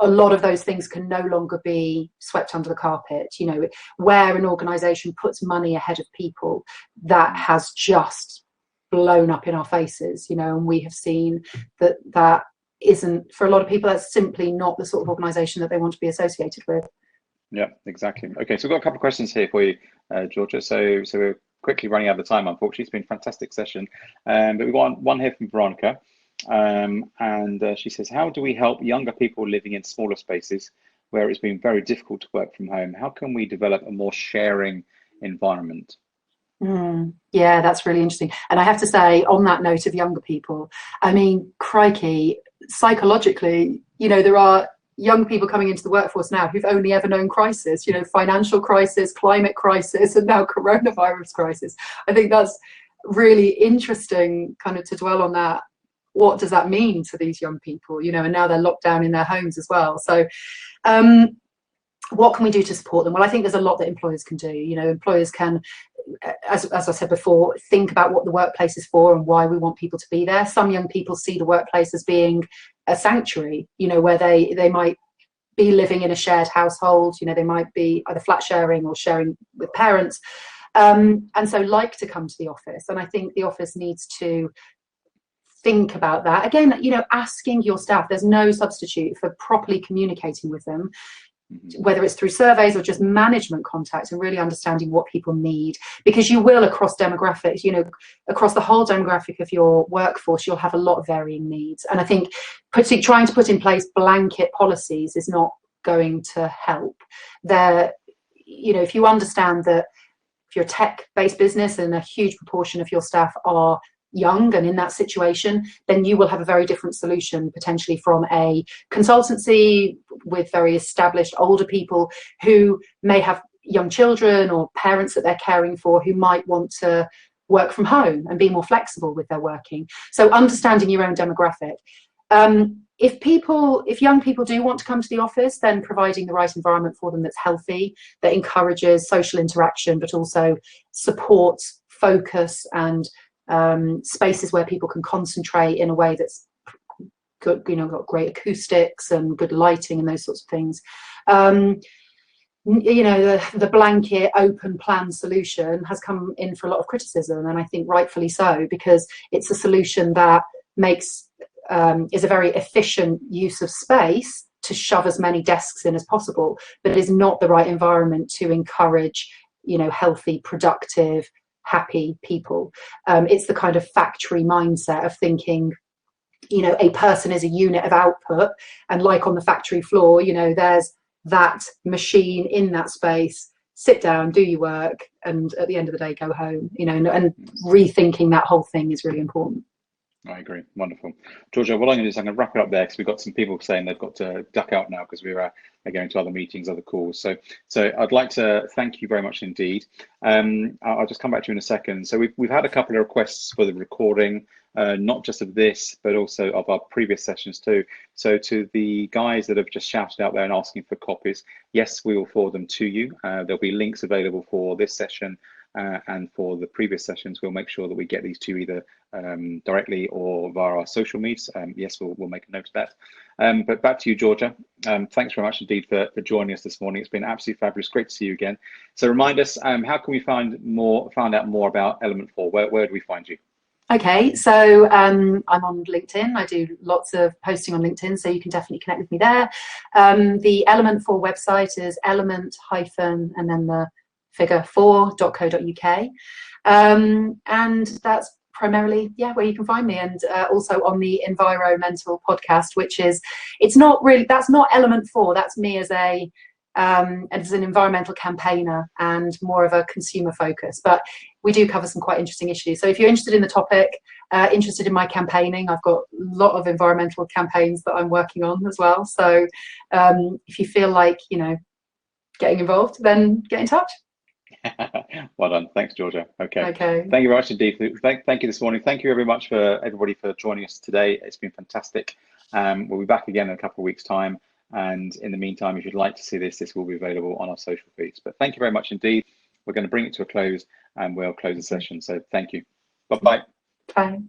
a lot of those things can no longer be swept under the carpet. You know, where an organisation puts money ahead of people, that has just blown up in our faces, you know, and we have seen that isn't, for a lot of people, that's simply not the sort of organisation that they want to be associated with. Yeah, exactly. Okay, so we've got a couple of questions here for you, Georgia. So we're quickly running out of time, unfortunately. It's been a fantastic session. But we've got one here from Veronica. And she says, how do we help younger people living in smaller spaces where it's been very difficult to work from home? How can we develop a more sharing environment? Yeah, that's really interesting. And I have to say, on that note of younger people, I mean, crikey, psychologically, you know, there are young people coming into the workforce now who've only ever known crisis, you know, financial crisis, climate crisis, and now coronavirus crisis. I think that's really interesting kind of to dwell on that. What does that mean to these young people, you know, and now they're locked down in their homes as well. So what can we do to support them? Well, I think there's a lot that employers can do. You know, employers can, as I said before, think about what the workplace is for and why we want people to be there. Some young people see the workplace as being a sanctuary, you know, where they might be living in a shared household. You know, they might be either flat sharing or sharing with parents, and so like to come to the office. And I think the office needs to think about that again. You know, asking your staff. There's no substitute for properly communicating with them, whether it's through surveys or just management contacts, and really understanding what people need, because you will, across demographics, you know, across the whole demographic of your workforce, you'll have a lot of varying needs. And I think trying to put in place blanket policies is not going to help. There, you know, if you understand that if you're a tech-based business and a huge proportion of your staff are young and in that situation, then you will have a very different solution potentially from a consultancy with very established older people who may have young children or parents that they're caring for who might want to work from home and be more flexible with their working. So understanding your own demographic. If young people do want to come to the office, then providing the right environment for them that's healthy, that encourages social interaction, but also supports focus and spaces where people can concentrate in a way that's good, you know, got great acoustics and good lighting and those sorts of things. You know, the blanket open plan solution has come in for a lot of criticism, and I think rightfully so, because it's a solution that is a very efficient use of space to shove as many desks in as possible, but is not the right environment to encourage, you know, healthy, productive, happy people. It's the kind of factory mindset of thinking, you know, a person is a unit of output, and like on the factory floor, you know, there's that machine in that space, sit down, do your work, and at the end of the day go home, you know, and rethinking that whole thing is really important. I agree. Wonderful. Georgia, what I'm going to do is I'm going to wrap it up there, because we've got some people saying they've got to duck out now because we're going to other meetings, other calls. So I'd like to thank you very much indeed. I'll just come back to you in a second. So we've had a couple of requests for the recording, not just of this, but also of our previous sessions too. So to the guys that have just shouted out there and asking for copies, yes, we will forward them to you. There'll be links available for this session. And for the previous sessions, we'll make sure that we get these to you either directly or via our social medias. Yes, we'll make a note of that. But back to you, Georgia. Thanks very much indeed for joining us this morning. It's been absolutely fabulous. Great to see you again. So remind us, how can we find out more about Element 4? Where do we find you? Okay, so I'm on LinkedIn. I do lots of posting on LinkedIn, so you can definitely connect with me there. The Element 4 website is element- and then the figure 4.co.uk, and that's primarily where you can find me. And also on the Environmental podcast, which is, it's not really, that's not Element 4, that's me as an environmental campaigner and more of a consumer focus, but we do cover some quite interesting issues. So if you're interested in the topic, interested in my campaigning, I've got a lot of environmental campaigns that I'm working on as well. So if you feel like, you know, getting involved, then get in touch. Well done. Thanks, Georgia. Okay. Okay. Thank you very much indeed. Thank you this morning. Thank you very much for everybody for joining us today. It's been fantastic. We'll be back again in a couple of weeks' time. And in the meantime, if you'd like to see this will be available on our social feeds. But thank you very much indeed. We're going to bring it to a close, and we'll close the session. So thank you. Bye-bye. Bye.